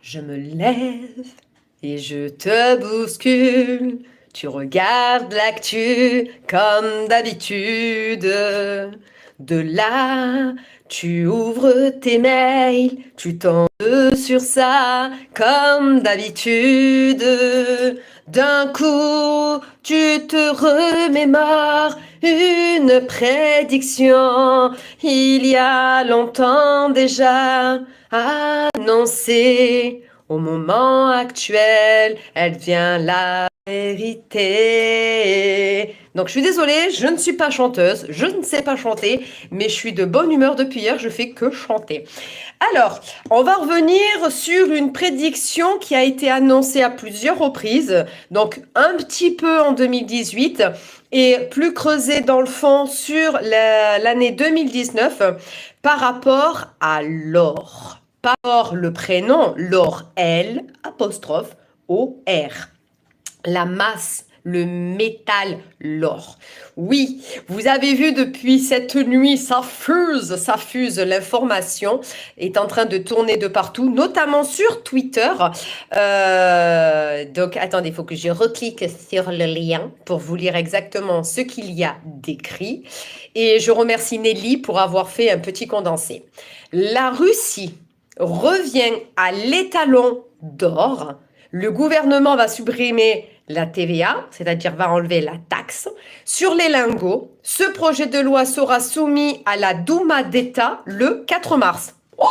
Je me lève et je te bouscule. Tu regardes l'actu comme d'habitude. De là, tu ouvres tes mails, tu tombes sur ça comme d'habitude. D'un coup, tu te remémores une prédiction il y a longtemps déjà annoncée. Au moment actuel, elle devient la vérité. Donc je suis désolée, je ne suis pas chanteuse, je ne sais pas chanter, mais je suis de bonne humeur depuis hier, je fais que chanter. Alors, on va revenir sur une prédiction qui a été annoncée à plusieurs reprises, donc un petit peu en 2018 et plus creusé dans le fond sur l'année 2019 par rapport à l'or. Pas or le prénom, l'or L apostrophe O R. La masse, le métal, l'or. Oui, vous avez vu depuis cette nuit, ça fuse, l'information est en train de tourner de partout, notamment sur Twitter. Donc, attendez, il faut que je reclique sur le lien pour vous lire exactement ce qu'il y a décrit. Et je remercie Nelly pour avoir fait un petit condensé. La Russie revient à l'étalon d'or. Le gouvernement va supprimer la TVA, c'est-à-dire va enlever la taxe, sur les lingots. Ce projet de loi sera soumis à la Douma d'État le 4 mars. Oh,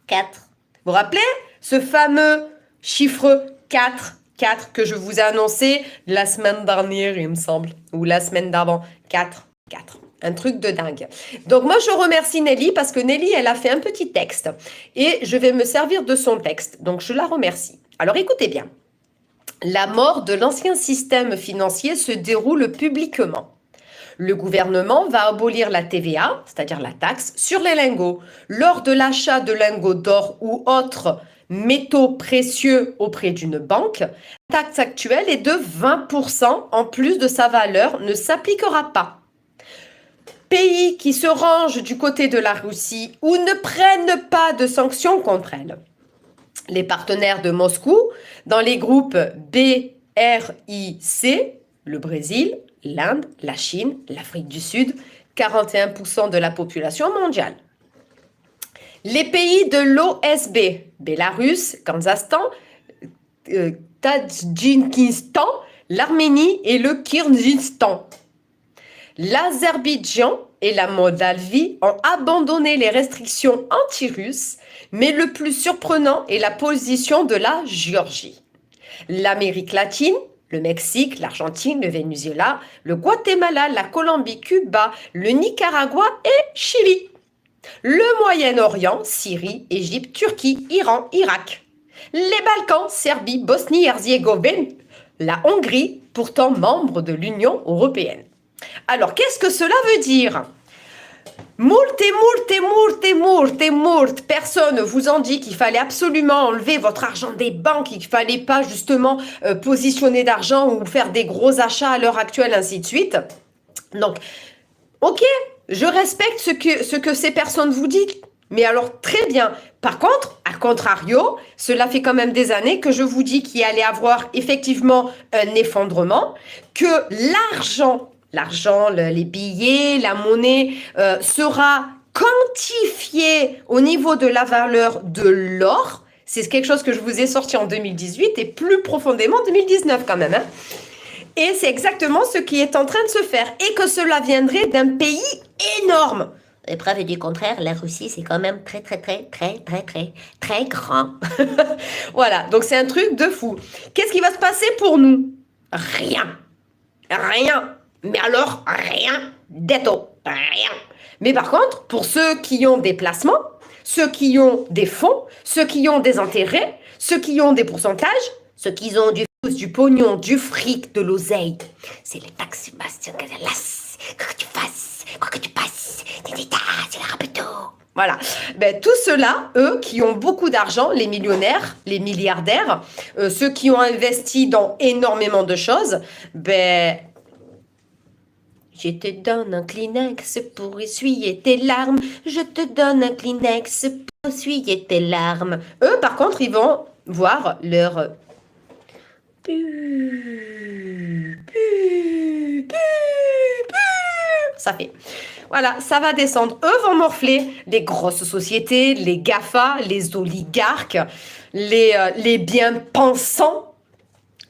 4. Vous vous rappelez ce fameux chiffre 4, 4 que je vous ai annoncé la semaine dernière, il me semble, ou la semaine d'avant. 4, 4. Un truc de dingue. Donc moi, je remercie Nelly parce que Nelly, elle a fait un petit texte et je vais me servir de son texte. Donc je la remercie. Alors écoutez bien. La mort de l'ancien système financier se déroule publiquement. Le gouvernement va abolir la TVA, c'est-à-dire la taxe, sur les lingots. Lors de l'achat de lingots d'or ou autres métaux précieux auprès d'une banque, la taxe actuelle est de 20% en plus de sa valeur, ne s'appliquera pas. Pays qui se rangent du côté de la Russie ou ne prennent pas de sanctions contre elle. Les partenaires de Moscou dans les groupes BRIC, le Brésil, l'Inde, la Chine, l'Afrique du Sud, 41% de la population mondiale. Les pays de l'OSB, Bélarus, Kazakhstan, Tadjikistan, l'Arménie et le Kyrgyzstan. L'Azerbaïdjan et la Moldavie ont abandonné les restrictions anti-russes, mais le plus surprenant est la position de la Géorgie. L'Amérique latine, le Mexique, l'Argentine, le Venezuela, le Guatemala, la Colombie, Cuba, le Nicaragua et Chili. Le Moyen-Orient, Syrie, Égypte, Turquie, Iran, Irak. Les Balkans, Serbie, Bosnie-Herzégovine, la Hongrie, pourtant membre de l'Union européenne. Alors, qu'est-ce que cela veut dire? Moult personne vous en dit qu'il fallait absolument enlever votre argent des banques, qu'il ne fallait pas justement positionner d'argent ou faire des gros achats à l'heure actuelle, ainsi de suite. Donc, ok, je respecte ce que ces personnes vous disent, mais alors très bien. Par contre, à contrario, cela fait quand même des années que je vous dis qu'il allait avoir effectivement un effondrement, que l'argent, les billets, la monnaie sera quantifié au niveau de la valeur de l'or. C'est quelque chose que je vous ai sorti en 2018 et plus profondément en 2019 quand même. Hein. Et c'est exactement ce qui est en train de se faire et que cela viendrait d'un pays énorme. Et preuve du contraire, la Russie, c'est quand même très grand. Voilà, donc c'est un truc de fou. Qu'est-ce qui va se passer pour nous? Rien. Rien. Mais alors, rien du tout. Rien. Mais par contre, pour ceux qui ont des placements, ceux qui ont des fonds, ceux qui ont des intérêts, ceux qui ont des pourcentages, ceux qui ont du pognon, du fric, de l'oseille, c'est les taxes, Sébastien Casalas. Quoi que tu fasses, quoi que tu passes, c'est la rapeto. Voilà. Ben, tout ceux-là, eux, qui ont beaucoup d'argent, les millionnaires, les milliardaires, ceux qui ont investi dans énormément de choses, ben, Je te donne un Kleenex pour essuyer tes larmes. Je te donne un Kleenex pour essuyer tes larmes. Eux, par contre, ils vont voir leur... Ça fait. Voilà, ça va descendre. Eux vont morfler les grosses sociétés, les GAFA, les oligarques, les bien-pensants.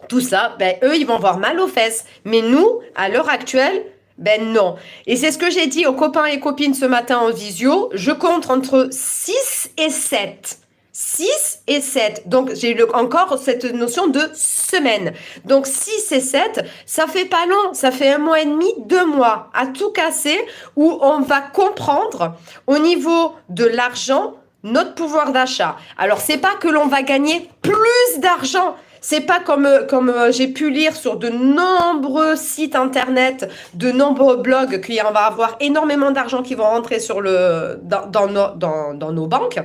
Tout ça, ben, eux, ils vont avoir mal aux fesses. Mais nous, à l'heure actuelle, ben non. Et c'est ce que j'ai dit aux copains et copines ce matin en visio. Je compte entre 6 et 7. 6 et 7. Donc, j'ai encore cette notion de semaine. Donc, 6 et 7, ça fait pas long. Ça fait 1 mois et demi, 2 mois à tout casser où on va comprendre au niveau de l'argent notre pouvoir d'achat. Alors, c'est pas que l'on va gagner plus d'argent. C'est pas comme j'ai pu lire sur de nombreux sites internet, de nombreux blogs, qu'il va avoir énormément d'argent qui vont rentrer dans nos banques.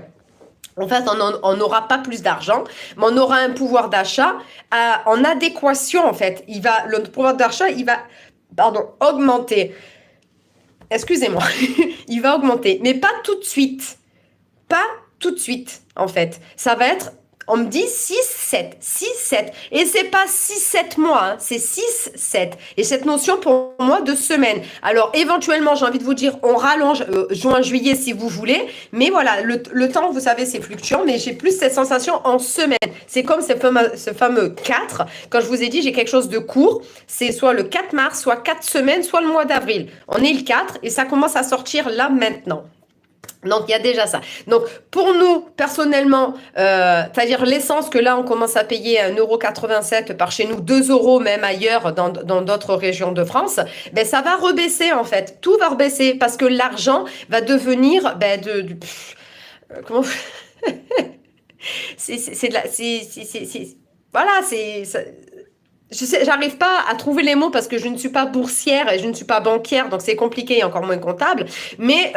En fait, on n'aura pas plus d'argent, mais on aura un pouvoir d'achat en adéquation, en fait. Le pouvoir d'achat, il va, augmenter. Excusez-moi. Il va augmenter, mais pas tout de suite. Pas tout de suite, en fait. Ça va être... On me dit 6, 7, 6, 7. Et c'est pas 6, 7 mois, hein, c'est 6, 7. Et cette notion pour moi de semaine. Alors éventuellement, j'ai envie de vous dire, on rallonge juin, juillet si vous voulez. Mais voilà, le temps, vous savez, c'est fluctuant. Mais j'ai plus cette sensation en semaine. C'est comme ce fameux 4. Quand je vous ai dit, j'ai quelque chose de court. C'est soit le 4 mars, soit 4 semaines, soit le mois d'avril. On est le 4 et ça commence à sortir là maintenant. Donc, il y a déjà ça. Donc, pour nous, personnellement, c'est-à-dire l'essence que là, on commence à payer 1,87 € par chez nous, 2 € même ailleurs dans d'autres régions de France, ben, ça va rebaisser en fait. Tout va rebaisser parce que l'argent va devenir, comment... Voilà, j'arrive pas à trouver les mots parce que je ne suis pas boursière et je ne suis pas banquière, donc c'est compliqué et encore moins comptable. Mais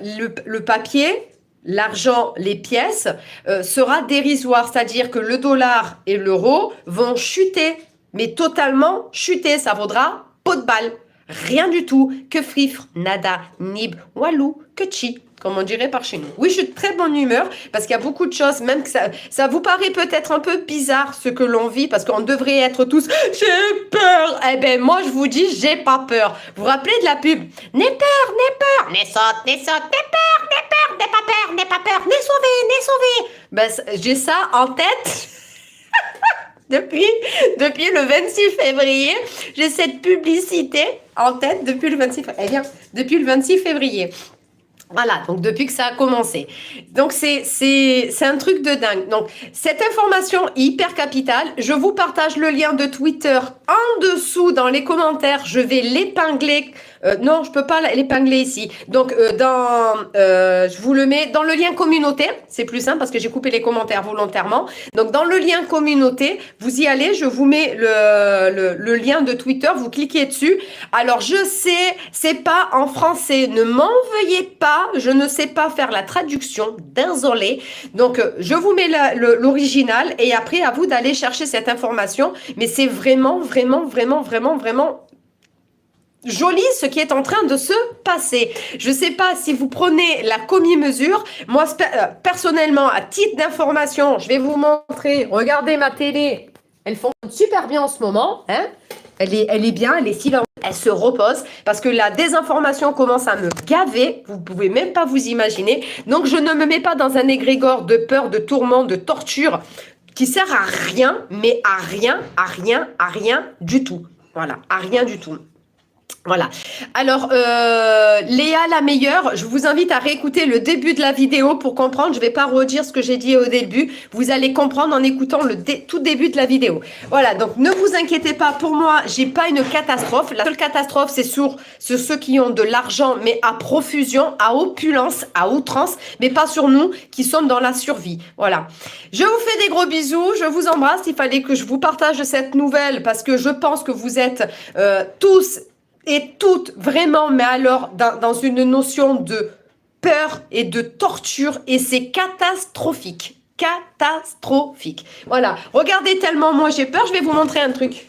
le papier, l'argent, les pièces sera dérisoire, c'est-à-dire que le dollar et l'euro vont chuter, mais totalement chuter. Ça vaudra peau de balle, rien du tout, que frifre, nada, nib, walou, que chi. Comme on dirait par chez nous. Oui, je suis de très bonne humeur parce qu'il y a beaucoup de choses, même que ça vous paraît peut-être un peu bizarre ce que l'on vit parce qu'on devrait être tous « J'ai peur !» Eh ben moi, je vous dis, j'ai pas peur. Vous vous rappelez de la pub « N'aie peur, n'aie saute, n'aie peur, n'aie pas peur, n'aie sauvé !» Ben, j'ai ça en tête depuis le 26 février. J'ai cette publicité en tête depuis le 26 février. Eh bien, depuis le 26 février. Voilà, donc depuis que ça a commencé. Donc c'est un truc de dingue. Donc cette information hyper capitale, je vous partage le lien de Twitter en dessous dans les commentaires. Je vais l'épingler. Non, je peux pas l'épingler ici. Donc je vous le mets dans le lien communauté. C'est plus simple parce que j'ai coupé les commentaires volontairement. Donc dans le lien communauté, vous y allez. Je vous mets le lien de Twitter. Vous cliquez dessus. Alors je sais, c'est pas en français. Ne m'en veuillez pas. Je ne sais pas faire la traduction. Désolé. Donc je vous mets l'original et après à vous d'aller chercher cette information. Mais c'est vraiment, vraiment, vraiment, vraiment, vraiment joli ce qui est en train de se passer. Je ne sais pas si vous prenez la commie-mesure. Moi, personnellement, à titre d'information, je vais vous montrer. Regardez ma télé. Elle fonctionne super bien en ce moment. Hein, elle est bien, elle est silencieuse. Elle se repose parce que la désinformation commence à me gaver. Vous ne pouvez même pas vous imaginer. Donc, je ne me mets pas dans un égrégore de peur, de tourment, de torture qui sert à rien, mais à rien du tout. Voilà, à rien du tout. Voilà. Alors, Léa la meilleure, je vous invite à réécouter le début de la vidéo pour comprendre. Je ne vais pas redire ce que j'ai dit au début. Vous allez comprendre en écoutant tout début de la vidéo. Voilà, donc ne vous inquiétez pas. Pour moi, j'ai pas une catastrophe. La seule catastrophe, c'est sur ceux qui ont de l'argent, mais à profusion, à opulence, à outrance, mais pas sur nous qui sommes dans la survie. Voilà. Je vous fais des gros bisous. Je vous embrasse. Il fallait que je vous partage cette nouvelle parce que je pense que vous êtes tous et toutes vraiment, mais alors dans une notion de peur et de torture et c'est catastrophique. Catastrophique. Voilà. Regardez tellement moi j'ai peur, je vais vous montrer un truc.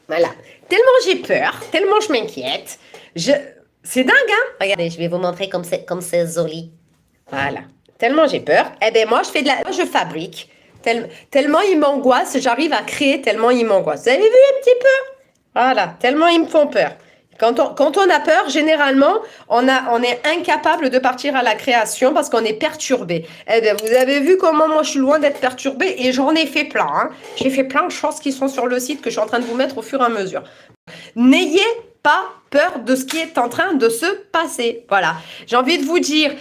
Voilà. tellement j'ai peur, tellement je m'inquiète. Je... C'est dingue, hein? Regardez, je vais vous montrer comme c'est joli. Voilà. Tellement j'ai peur. Eh bien, moi, je fabrique. Tellement ils m'angoissent, j'arrive à créer tellement ils m'angoissent. Vous avez vu un petit peu? Voilà. Tellement ils me font peur. Quand on a peur, généralement, on est incapable de partir à la création parce qu'on est perturbé. Eh bien, vous avez vu comment moi je suis loin d'être perturbée et j'en ai fait plein. Hein. J'ai fait plein de choses qui sont sur le site que je suis en train de vous mettre au fur et à mesure. N'ayez pas peur de ce qui est en train de se passer. Voilà. J'ai envie de vous dire,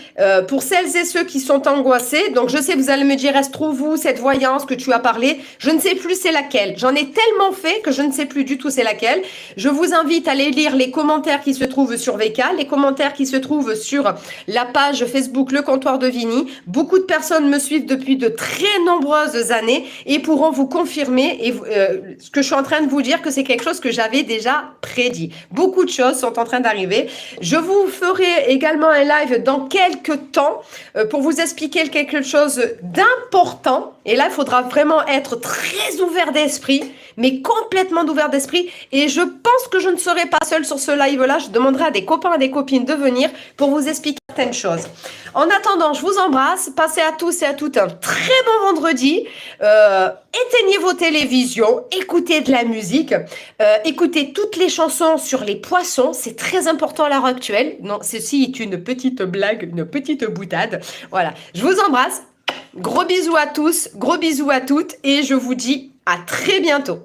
pour celles et ceux qui sont angoissés, donc je sais, vous allez me dire, est-ce trop vous, cette voyance que tu as parlé? Je ne sais plus c'est laquelle. J'en ai tellement fait que je ne sais plus du tout c'est laquelle. Je vous invite à aller lire les commentaires qui se trouvent sur VK, les commentaires qui se trouvent sur la page Facebook Le Comptoir de Vini. Beaucoup de personnes me suivent depuis de très nombreuses années et pourront vous confirmer ce que je suis en train de vous dire, que c'est quelque chose que j'avais déjà prédit. Beaucoup de choses sont en train d'arriver. Je vous ferai également un live dans quelques temps pour vous expliquer quelque chose d'important. Et là, il faudra vraiment être très ouvert d'esprit, mais complètement ouvert d'esprit. Et je pense que je ne serai pas seule sur ce live-là. Je demanderai à des copains et des copines de venir pour vous expliquer certaines choses. En attendant, je vous embrasse. Passez à tous et à toutes un très bon vendredi. Éteignez vos télévisions, écoutez de la musique, écoutez toutes les chansons sur les poissons. C'est très important à l'heure actuelle. Non, ceci est une petite blague, une petite boutade. Voilà, je vous embrasse. Gros bisous à tous, gros bisous à toutes et je vous dis à très bientôt.